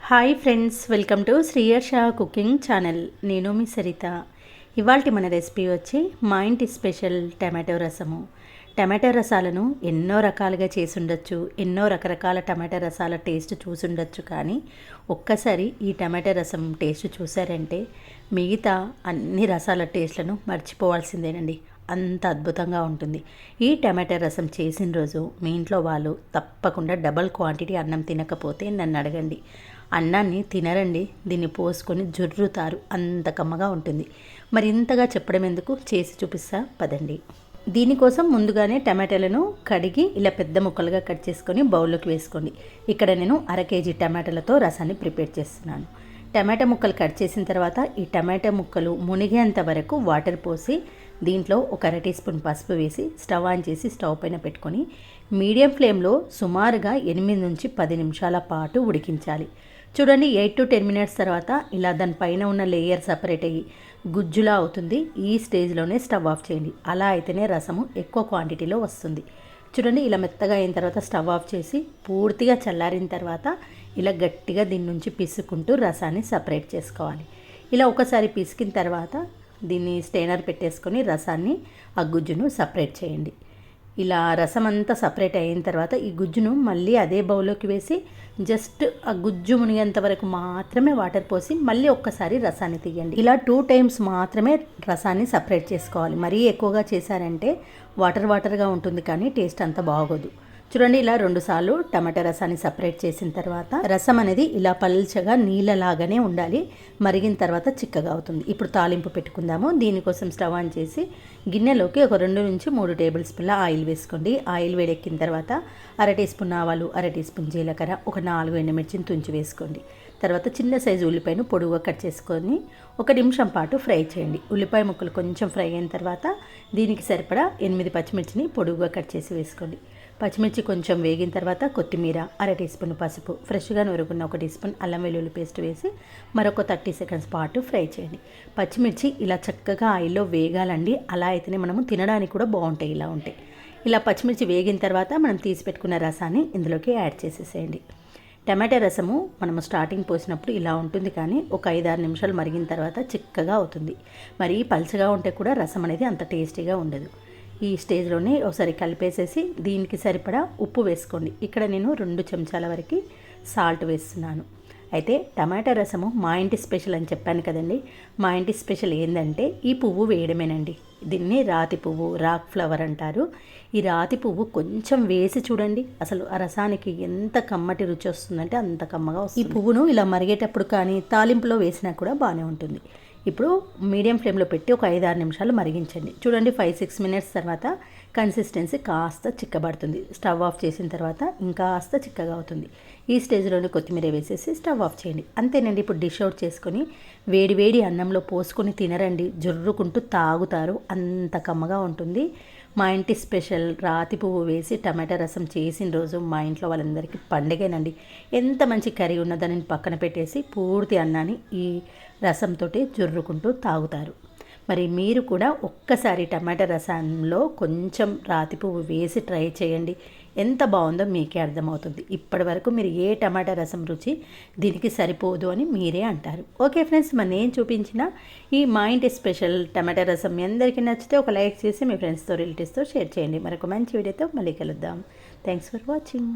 Hi friends, welcome to Sriyarsha cooking channel. నేను మీ సరిత. ఇవాళ మన రెసిపీ వచ్చి మా ఇంటి స్పెషల్ టమాటో రసము. టమాటో రసాలను ఎన్నో రకాలుగా చేసి ఉండొచ్చు, ఎన్నో రకరకాల టమాటో రసాల టేస్ట్ చూసుండొచ్చు. కానీ ఒక్కసారి ఈ టమాటో రసం టేస్ట్ చూసారంటే మిగతా అన్ని రసాల టేస్ట్లను మర్చిపోవాల్సిందేనండి. అంత అద్భుతంగా ఉంటుంది. ఈ టమాటా రసం చేసిన రోజు మీ ఇంట్లో వాళ్ళు తప్పకుండా డబల్ క్వాంటిటీ అన్నం తినకపోతే నన్ను అడగండి. అన్నాన్ని తినరండి, దీన్ని పోసుకొని జుర్రుతారు, అంత కమ్మగా ఉంటుంది. మరి ఇంతగా చెప్పడం ఎందుకు, చేసి చూపిస్తా పదండి. దీనికోసం ముందుగానే టమాటాలను కడిగి ఇలా పెద్ద ముక్కలుగా కట్ చేసుకొని బౌల్లోకి వేసుకోండి. ఇక్కడ నేను 1/2 కేజీ టమాటాలతో రసాన్ని ప్రిపేర్ చేస్తున్నాను. టమాటా ముక్కలు కట్ చేసిన తర్వాత ఈ టమాటా ముక్కలు మునిగేంత వరకు వాటర్ పోసి దీంట్లో ఒక 1/2 టీ స్పూన్ పసుపు వేసి స్టవ్ ఆన్ చేసి స్టవ్ పైన పెట్టుకొని మీడియం ఫ్లేమ్లో సుమారుగా 8 నుంచి 10 నిమిషాల పాటు ఉడికించాలి. చూడండి, 8 to 10 మినిట్స్ తర్వాత ఇలా దానిపైన ఉన్న లేయర్ సపరేట్ అయ్యి గుజ్జులా అవుతుంది. ఈ స్టేజ్లోనే స్టవ్ ఆఫ్ చేయండి. అలా అయితేనే రసము ఎక్కువ క్వాంటిటీలో వస్తుంది. చూడండి, ఇలా మెత్తగా అయిన తర్వాత స్టవ్ ఆఫ్ చేసి పూర్తిగా చల్లారిన తర్వాత ఇలా గట్టిగా దీని నుంచి పిసుకుంటూ రసాన్ని సపరేట్ చేసుకోవాలి. ఇలా ఒకసారి పిసికిన తర్వాత దీన్ని స్టెయినర్ పెట్టేసుకొని రసాన్ని ఆ గుజ్జును సపరేట్ చేయండి. ఇలా రసం అంతా సపరేట్ అయిన తర్వాత ఈ గుజ్జును మళ్ళీ అదే బౌల్లోకి వేసి జస్ట్ ఆ గుజ్జు మునిగేంత వరకు మాత్రమే వాటర్ పోసి మళ్ళీ ఒక్కసారి రసాన్ని తీయండి. ఇలా 2 టైమ్స్ మాత్రమే రసాన్ని సపరేట్ చేసుకోవాలి. మరీ ఎక్కువగా చేశారంటే వాటర్గా ఉంటుంది, కానీ టేస్ట్ అంత బాగోదు. చూడండి, ఇలా 2 సార్లు టమాటా రసాన్ని సపరేట్ చేసిన తర్వాత రసం అనేది ఇలా పల్చగా నీళ్ళలాగానే ఉండాలి. మరిగిన తర్వాత చిక్కగా అవుతుంది. ఇప్పుడు తాలింపు పెట్టుకుందాము. దీనికోసం స్టవ్ ఆన్ చేసి గిన్నెలోకి ఒక 2 నుంచి 3 టేబుల్ స్పూన్ల ఆయిల్ వేసుకోండి. ఆయిల్ వేడెక్కిన తర్వాత 1/2 టీ స్పూన్ ఆవాలు, 1/2 టీ స్పూన్ జీలకర్ర, ఒక 4 ఎండుమిర్చిని తుంచి వేసుకోండి. తర్వాత చిన్న సైజు ఉల్లిపాయను పొడుగుగా కట్ చేసుకొని 1 నిమిషం పాటు ఫ్రై చేయండి. ఉల్లిపాయ ముక్కలు కొంచెం ఫ్రై అయిన తర్వాత దీనికి సరిపడా 8 పచ్చిమిర్చిని పొడుగుగా కట్ చేసి వేసుకోండి. పచ్చిమిర్చి కొంచెం వేగిన తర్వాత కొత్తిమీర, 1/2 టీ స్పూన్ పసుపు, ఫ్రెష్గా నూరుకున్న 1 టీ స్పూన్ అల్లం వెల్లుల్లి పేస్ట్ వేసి మరొక 30 సెకండ్స్ పాటు ఫ్రై చేయండి. పచ్చిమిర్చి ఇలా చక్కగా ఆయిల్లో వేగాలండి. అలా అయితేనే మనము తినడానికి కూడా బాగుంటాయి. ఇలా ఉంటాయి. ఇలా పచ్చిమిర్చి వేగిన తర్వాత మనం తీసి పెట్టుకున్న రసాన్ని ఇందులోకి యాడ్ చేసేసేయండి. టమాటా రసము మనము స్టార్టింగ్ పోసినప్పుడు ఇలా ఉంటుంది, కానీ ఒక 5-6 నిమిషాలు మరిగిన తర్వాత చిక్కగా అవుతుంది. మరి పలుచగా ఉంటే కూడా రసం అనేది అంత టేస్టీగా ఉండదు. ఈ స్టేజ్లోనే ఒకసారి కలిపేసేసి దీనికి సరిపడా ఉప్పు వేసుకోండి. ఇక్కడ నేను 2 చెంచాల వరకు సాల్ట్ వేస్తున్నాను. అయితే టమాటా రసము మా ఇంటి స్పెషల్ అని చెప్పాను కదండి. మా ఇంటి స్పెషల్ ఏంటంటే ఈ పువ్వు వేయడమేనండి. దీన్ని రాతి పువ్వు, రాక్ ఫ్లవర్ అంటారు. ఈ రాతి పువ్వు కొంచెం వేసి చూడండి, అసలు ఆ రసానికి ఎంత కమ్మటి రుచి వస్తుందంటే అంత కమ్మగా వస్తుంది. ఈ పువ్వును ఇలా మరిగేటప్పుడు కానీ తాలింపులో వేసినా కూడా బాగానే ఉంటుంది. ఇప్పుడు మీడియం ఫ్లేమ్లో పెట్టి ఒక 5-6 నిమిషాలు మరిగించండి. చూడండి, 5-6 మినిట్స్ తర్వాత కన్సిస్టెన్సీ కాస్త చిక్కబడుతుంది. స్టవ్ ఆఫ్ చేసిన తర్వాత ఇంకాస్త చిక్కగా అవుతుంది. ఈ స్టేజ్లోనే కొత్తిమీర వేసేసి స్టవ్ ఆఫ్ చేయండి. అంతేనండి. ఇప్పుడు డిష్ అవుట్ చేసుకొని వేడి అన్నంలో పోసుకొని తినరండి, జుర్రుకుంటూ తాగుతారు, అంత కమ్మగా ఉంటుంది. మా ఇంటి స్పెషల్ రాతి పువ్వు వేసి టమాటా రసం చేసిన రోజు మా ఇంట్లో వాళ్ళందరికీ పండగేనండి. ఎంత మంచి కర్రీ ఉన్న దానిని పక్కన పెట్టేసి పూర్తి అన్నాన్ని ఈ రసంతో జుర్రుకుంటూ తాగుతారు. మరి మీరు కూడా ఒక్కసారి టమాటా రసంలో కొంచెం రాతి పువ్వు వేసి ట్రై చేయండి. ఎంత బాగుందో మీకే అర్థమవుతుంది. ఇప్పటి వరకు మీరు ఏ టమాటా రసం రుచి దీనికి సరిపోదు అని మీరే అంటారు. ఓకే ఫ్రెండ్స్, మరి నేను చూపించిన ఈ మా ఇంటి స్పెషల్ టమాటా రసం మీ అందరికీ నచ్చితే ఒక లైక్ చేసి మీ ఫ్రెండ్స్తో, రిలేటివ్స్తో షేర్ చేయండి. మరొక మంచి వీడియోతో మళ్ళీ కలుద్దాం. Thanks for watching.